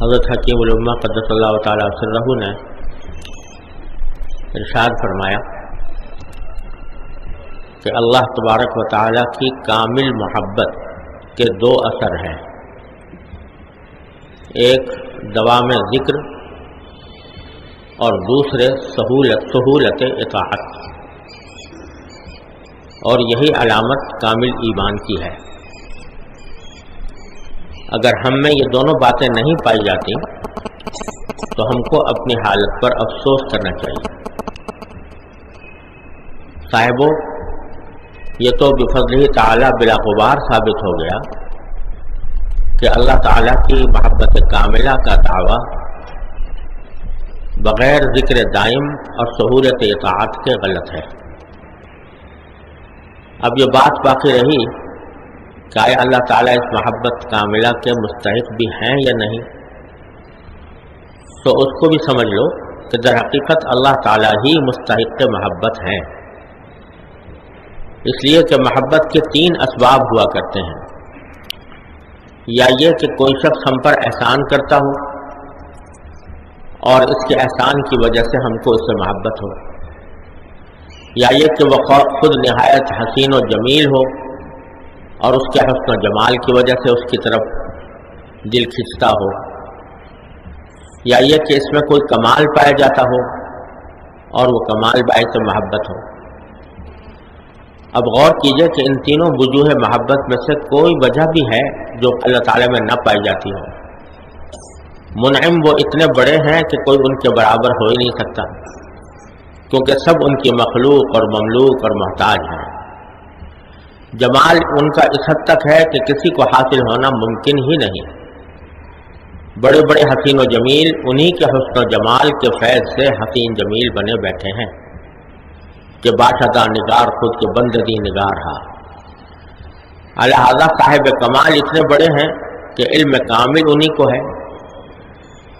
حضرت حکیم الامہ قدس اللہ تعالیٰ سرہ نے ارشاد فرمایا کہ اللہ تبارک و تعالیٰ کی کامل محبت کے دو اثر ہیں، ایک دوام ذکر اور دوسرے سہولت اطاعت، اور یہی علامت کامل ایمان کی ہے۔ اگر ہم میں یہ دونوں باتیں نہیں پائی جاتی تو ہم کو اپنی حالت پر افسوس کرنا چاہیے۔ صاحبوں، یہ تو بفضلہ تعالی بلا غبار ثابت ہو گیا کہ اللہ تعالیٰ کی محبت کاملہ کا دعویٰ بغیر ذکر دائم اور سہولت اطاعت کے غلط ہے۔ اب یہ بات باقی رہی کہ آیا اللہ تعالیٰ اس محبت کاملہ کے مستحق بھی ہیں یا نہیں، تو اس کو بھی سمجھ لو کہ در حقیقت اللہ تعالیٰ ہی مستحق محبت ہیں، اس لیے کہ محبت کے تین اسباب ہوا کرتے ہیں، یا یہ کہ کوئی شخص ہم پر احسان کرتا ہو اور اس کے احسان کی وجہ سے ہم کو اس سے محبت ہو، یا یہ کہ وہ خود نہایت حسین و جمیل ہو اور اس کے حسن و جمال کی وجہ سے اس کی طرف دل کھنچتا ہو، یا یہ کہ اس میں کوئی کمال پایا جاتا ہو اور وہ کمال باعث محبت ہو۔ اب غور کیجئے کہ ان تینوں وجوہ محبت میں سے کوئی وجہ بھی ہے جو اللہ تعالیٰ میں نہ پائی جاتی ہو۔ منعم وہ اتنے بڑے ہیں کہ کوئی ان کے برابر ہو ہی نہیں سکتا، کیونکہ سب ان کی مخلوق اور مملوک اور محتاج ہیں۔ جمال ان کا اس حد تک ہے کہ کسی کو حاصل ہونا ممکن ہی نہیں۔ بڑے بڑے حسین و جمیل انہی کے حسن و جمال کے فیض سے حسین جمیل بنے بیٹھے ہیں کہ باشدہ نگار خود کے بندگی نگار ہا۔ لہذا صاحب کمال اتنے بڑے ہیں کہ علم کامل انہی کو ہے،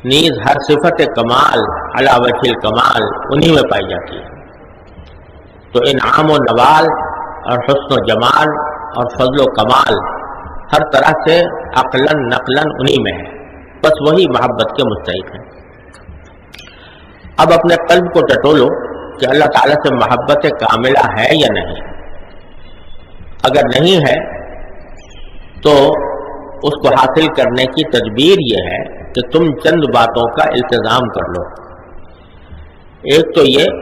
نیز ہر صفت کمال علی وجہ الکمال انہی میں پائی جاتی ہے۔ تو انعام و نوال اور حسن و جمال اور فضل و کمال ہر طرح سے عقلاً نقلاً انہی میں ہے، بس وہی محبت کے مستحق ہیں۔ اب اپنے قلب کو ٹٹولو کہ اللہ تعالیٰ سے محبت کاملہ ہے یا نہیں۔ اگر نہیں ہے تو اس کو حاصل کرنے کی تدبیر یہ ہے کہ تم چند باتوں کا التزام کر لو۔ ایک تو یہ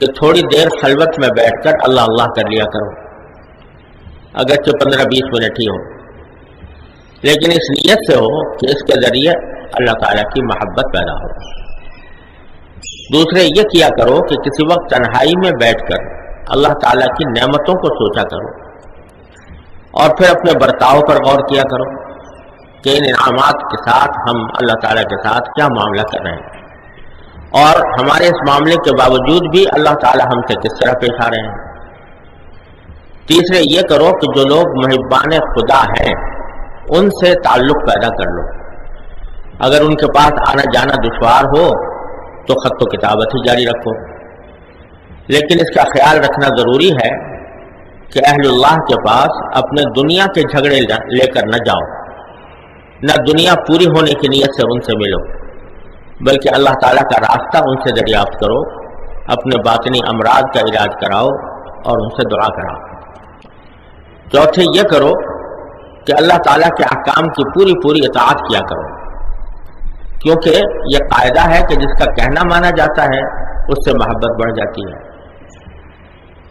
کہ تھوڑی دیر خلوت میں بیٹھ کر اللہ اللہ کر لیا کرو، اگرچہ 15-20 منٹ ہی ہو، لیکن اس نیت سے ہو کہ اس کے ذریعے اللہ تعالیٰ کی محبت پیدا ہو۔ دوسرے یہ کیا کرو کہ کسی وقت تنہائی میں بیٹھ کر اللہ تعالیٰ کی نعمتوں کو سوچا کرو، اور پھر اپنے برتاؤ پر غور کیا کرو کہ ان انعامات کے ساتھ ہم اللہ تعالیٰ کے ساتھ کیا معاملہ کر رہے ہیں، اور ہمارے اس معاملے کے باوجود بھی اللہ تعالیٰ ہم سے کس طرح پیش آ رہے ہیں۔ تیسرے یہ کرو کہ جو لوگ محبان خدا ہیں ان سے تعلق پیدا کر لو۔ اگر ان کے پاس آنا جانا دشوار ہو تو خط و کتابت ہی جاری رکھو، لیکن اس کا خیال رکھنا ضروری ہے کہ اہل اللہ کے پاس اپنے دنیا کے جھگڑے لے کر نہ جاؤ، نہ دنیا پوری ہونے کی نیت سے ان سے ملو، بلکہ اللہ تعالیٰ کا راستہ ان سے دریافت کرو، اپنے باطنی امراض کا علاج کراؤ اور ان سے دعا کراؤ۔ چوتھے یہ کرو کہ اللہ تعالیٰ کے احکام کی پوری اطاعت کیا کرو، کیونکہ یہ قاعدہ ہے کہ جس کا کہنا مانا جاتا ہے اس سے محبت بڑھ جاتی ہے۔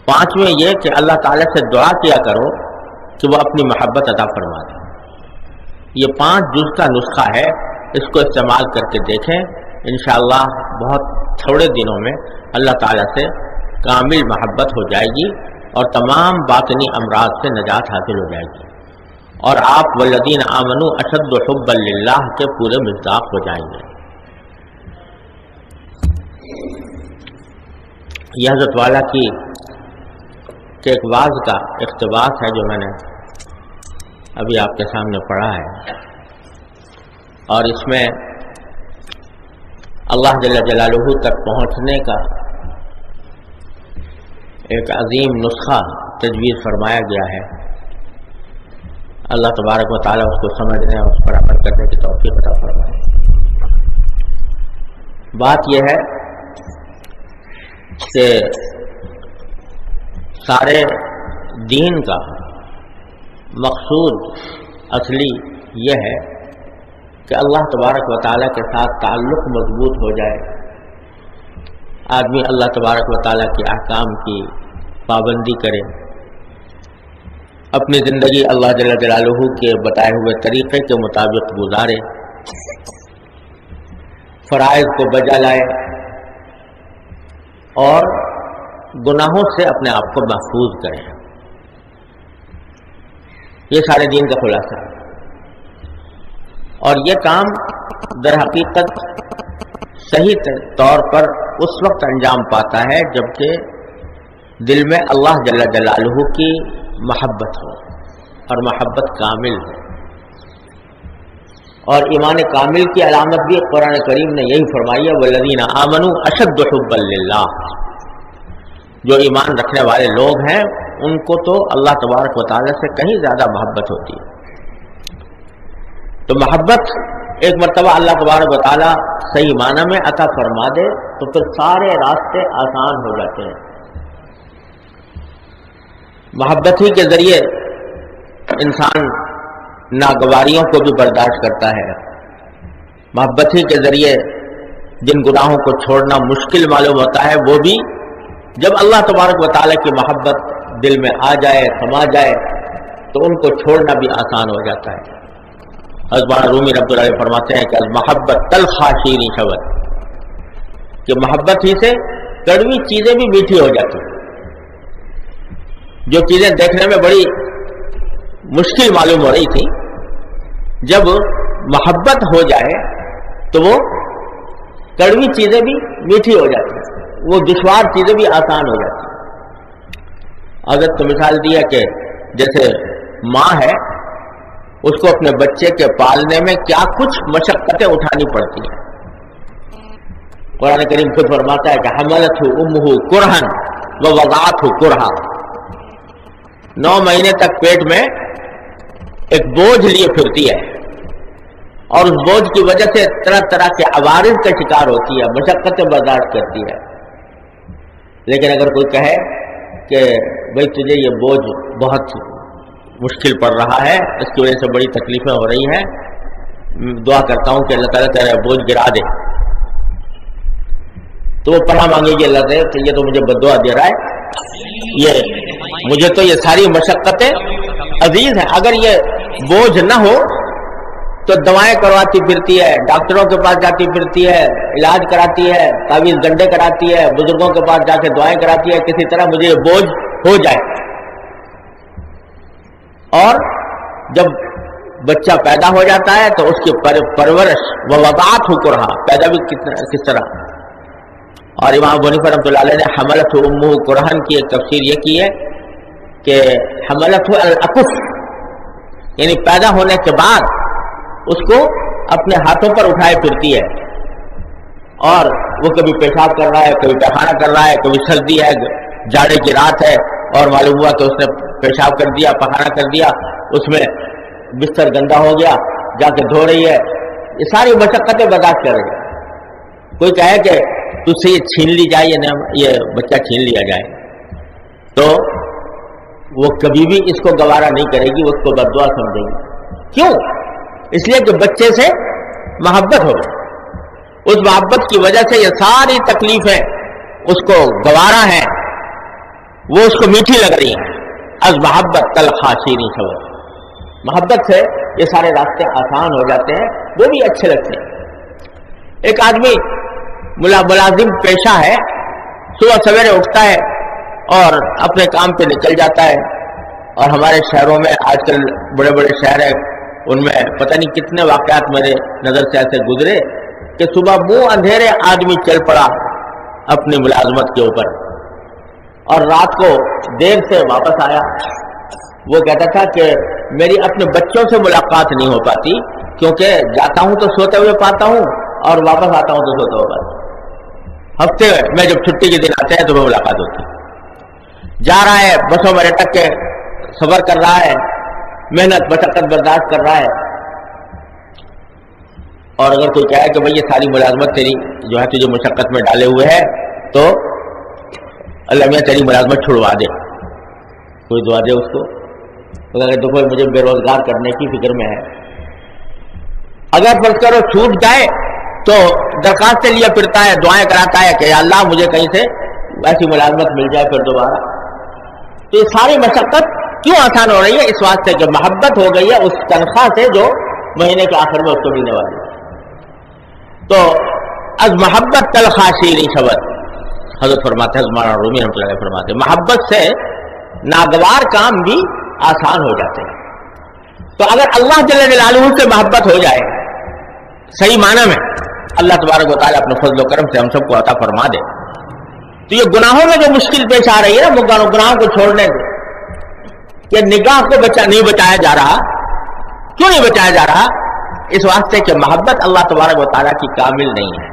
پانچویں یہ کہ اللہ تعالیٰ سے دعا کیا کرو کہ وہ اپنی محبت عطا فرما دے۔ یہ 5 جز کا نسخہ ہے، اس کو استعمال کر کے دیکھیں، انشاءاللہ بہت تھوڑے دنوں میں اللہ تعالیٰ سے کامل محبت ہو جائے گی اور تمام باطنی امراض سے نجات حاصل ہو جائے گی، اور آپ والذین آمنوا اشد حبا للہ کے پورے مصداق ہو جائیں گے۔ یہ حضرت والا کی ایک واعظ کا اقتباس ہے جو میں نے ابھی آپ کے سامنے پڑھا ہے، اور اس میں اللہ جل جلالہ تک پہنچنے کا ایک عظیم نسخہ تجویز فرمایا گیا ہے۔ اللہ تبارک و تعالیٰ اس کو سمجھنے اور اس پر عمل کرنے کی توفیق عطا فرمائے۔ بات یہ ہے کہ سارے دین کا مقصود اصلی یہ ہے کہ اللہ تبارک و تعالیٰ کے ساتھ تعلق مضبوط ہو جائے، آدمی اللہ تبارک و تعالیٰ کے احکام کی پابندی کرے، اپنی زندگی اللہ جل جلالہ کے بتائے ہوئے طریقے کے مطابق گزارے، فرائض کو بجا لائے اور گناہوں سے اپنے آپ کو محفوظ کرے۔ یہ سارے دین کا خلاصہ ہے، اور یہ کام در حقیقت صحیح طور پر اس وقت انجام پاتا ہے جبکہ دل میں اللہ جل جلالہ کی محبت ہو، اور محبت کامل ہے۔ اور ایمان کامل کی علامت بھی قرآن کریم نے یہی فرمائی ہے، والذین آمنوا اشد حبا للہ، جو ایمان رکھنے والے لوگ ہیں ان کو تو اللہ تبارک و تعالیٰ سے کہیں زیادہ محبت ہوتی ہے۔ تو محبت ایک مرتبہ اللہ تبارک و تعالیٰ صحیح معنی میں عطا فرما دے تو پھر سارے راستے آسان ہو جاتے ہیں۔ محبت ہی کے ذریعے انسان ناگواریوں کو بھی برداشت کرتا ہے، محبت ہی کے ذریعے جن گناہوں کو چھوڑنا مشکل معلوم ہوتا ہے وہ بھی جب اللہ تبارک و تعالیٰ کی محبت دل میں آ جائے، سما جائے، تو ان کو چھوڑنا بھی آسان ہو جاتا ہے۔ حضرت رومی رحمۃ اللہ علیہ فرماتے ہیں کہ المحبت تلخا شیریں شبت، کہ محبت ہی سے کڑوی چیزیں بھی میٹھی ہو جاتی ہیں۔ جو چیزیں دیکھنے میں بڑی مشکل معلوم ہو رہی تھی، جب محبت ہو جائے تو وہ کڑوی چیزیں بھی میٹھی ہو جاتی ہیں، وہ دشوار چیزیں بھی آسان ہو جاتی ہیں۔ حضرت تو مثال دیا کہ جیسے ماں ہے، اس کو اپنے بچے کے پالنے میں کیا کچھ مشقتیں اٹھانی پڑتی ہیں۔ قرآن کریم خود فرماتا ہے کہ حملتہ امہ کرہن ووضعتہ کرہا، 9 مہینے تک پیٹ میں ایک بوجھ لیے پھرتی ہے، اور اس بوجھ کی وجہ سے طرح طرح کے عوارض کا شکار ہوتی ہے، مشقتیں برداشت کرتی ہے۔ لیکن اگر کوئی کہے کہ بھئی تجھے یہ بوجھ بہت مشکل پڑ رہا ہے، اس کی وجہ سے بڑی تکلیفیں ہو رہی ہیں، دعا کرتا ہوں کہ اللہ تعالیٰ تیرا بوجھ گرا دے، تو وہ پناہ مانگے گی اللہ سے کہ یہ تو مجھے بد دعا دے رہا ہے، یہ مجھے تو یہ ساری مشقتیں عزیز ہیں۔ اگر یہ بوجھ نہ ہو تو دوائیں کرواتی پھرتی ہے، ڈاکٹروں کے پاس جاتی پھرتی ہے، علاج کراتی ہے، تعویذ گنڈے کراتی ہے، بزرگوں کے پاس جا کے دعائیں کراتی ہے، کسی طرح مجھے یہ بوجھ ہو جائے۔ اور جب بچہ پیدا ہو جاتا ہے تو اس کی پرورش ووضعتہ کرہا، پیدا بھی کس طرح۔ اور امام ابو حنیفہ رحمۃ اللہ علیہ نے حملتہ امہ کرہن کی ایک تفسیر یہ کی ہے کہ حملتہ الاکف، یعنی پیدا ہونے کے بعد اس کو اپنے ہاتھوں پر اٹھائے پھرتی ہے، اور وہ کبھی پیشاب کر رہا ہے، کبھی پیخانہ کر رہا ہے، کبھی سردی ہے، جاڑے کی رات ہے اور معلوم ہوا کہ اس نے پیشاب کر دیا، پخانہ کر دیا، اس میں بستر گندا ہو گیا، جا کے دھو رہی ہے، یہ ساری مشقتیں برداشت کر رہی ہے۔ کوئی کہے کہ تجھ سے یہ چھین لی جائے، یہ بچہ چھین لیا جائے، تو وہ کبھی بھی اس کو گوارا نہیں کرے گی، اس کو بد دعا سمجھے گی۔ کیوں؟ اس لیے کہ بچے سے محبت ہو گئی، اس محبت کی وجہ سے یہ ساری تکلیفیں اس کو گوارا ہیں، وہ اس کو میٹھی لگ رہی ہیں۔ از محبت تلخا شیریں شبت، محبت سے یہ سارے راستے آسان ہو جاتے ہیں، وہ بھی اچھے لگتے ہیں۔ ایک آدمی ملازم پیشہ ہے، صبح سویرے اٹھتا ہے اور اپنے کام پہ نکل جاتا ہے، اور ہمارے شہروں میں آج کل بڑے بڑے شہر ہیں، ان میں پتہ نہیں کتنے واقعات میرے نظر سے ایسے گزرے کہ صبح منہ اندھیرے آدمی چل پڑا اپنی ملازمت کے اوپر، اور رات کو دیر سے واپس آیا۔ وہ کہتا تھا کہ میری اپنے بچوں سے ملاقات نہیں ہو پاتی، کیونکہ جاتا ہوں تو سوتے ہوئے پاتا ہوں اور واپس آتا ہوں تو سوتے ہوئے پاتا ہوں۔ ہفتے میں جب چھٹی کے دن آتے ہیں تو وہ ملاقات ہوتی ہے۔ جا رہا ہے، بسوں میں لٹک کے سفر کر رہا ہے، محنت مشقت برداشت کر رہا ہے، اور اگر کوئی کہے کہ بھائی یہ ساری ملازمت تیری جو ہے تجھے مشقت میں ڈالے ہوئے ہے تو اللہ میاں تیری ملازمت چھڑوا دے، کوئی دعا دے اس کو، تو اگر دیکھو مجھے بے روزگار کرنے کی فکر میں ہے، اگر فرض کرو چھوٹ جائے تو درخواست لیا پھرتا ہے، دعائیں کراتا ہے کہ یا اللہ مجھے کہیں سے ایسی ملازمت مل جائے پھر دوبارہ. تو یہ ساری مشقت کیوں آسان ہو رہی ہے؟ اس واسطے کہ محبت ہو گئی ہے اس تنخواہ سے جو مہینے کے آخر میں اس کو ملنے والی ہے. تو از محبت تلخا شیریں شبد، حضرت فرماتے ہیں مولانا رومی رحمۃ اللہ علیہ فرماتے ہیں محبت سے ناگوار کام بھی آسان ہو جاتے ہیں. تو اگر اللہ جل جلالہ سے محبت ہو جائے صحیح معنی میں، اللہ تبارک و تعالیٰ اپنے فضل و کرم سے ہم سب کو عطا فرما دے، تو یہ گناہوں میں جو مشکل پیش آ رہی ہے نا، گناہوں کو چھوڑنے سے، کہ نگاہ کو نہیں بچایا جا رہا. کیوں نہیں بچایا جا رہا؟ اس واسطے کہ محبت اللہ تبارک و تعالیٰ کی کامل نہیں ہے.